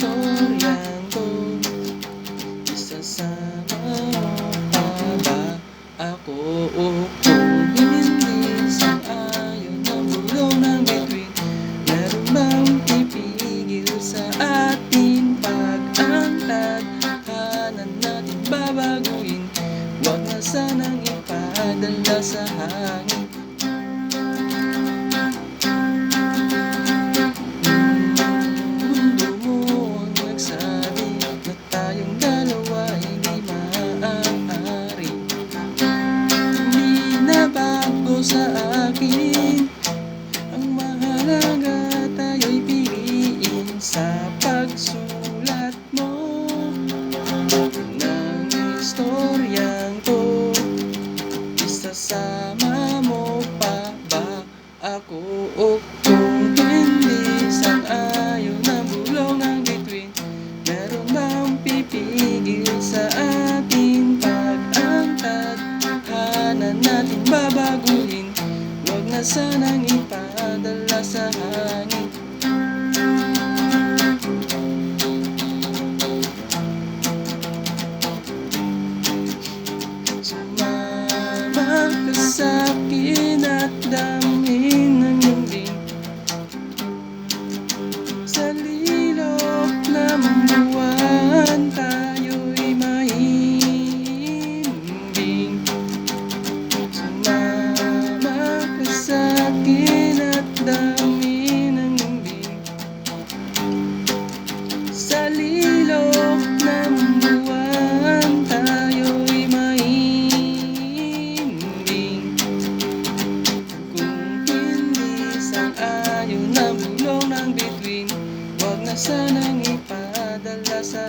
istoryang to, isasama mo pa ba ako o kung hindi sang-ayon ang bulong ng bituin? Meron bang pipigil sa ating pag-angkat? Hanan natin babaguhin, huwag na sanang ipadala sa hangin. Sa akin, ang mahalaga tayo'y piliin sa pagsulat mo ng istoryang to. Isasama mo pa ba ako o kung hindi sang-ayon ang bulong ng bituin? Meron bang pipigil sa ating pag-angkat? Hanan natin babaguhin, huwag na sanang ipadala sa hangin. Sumama ka sa'kin at damhin ang lambing sa lilok ng buwan, tayo'y mahimbing. Sumama ka sa'kin at damhin ang lambing sa lilok ng buwan, tayo'y mahimbing. Kung hindi sang-ayon ang bulong ng bituin, huwag na sanang ipadala sa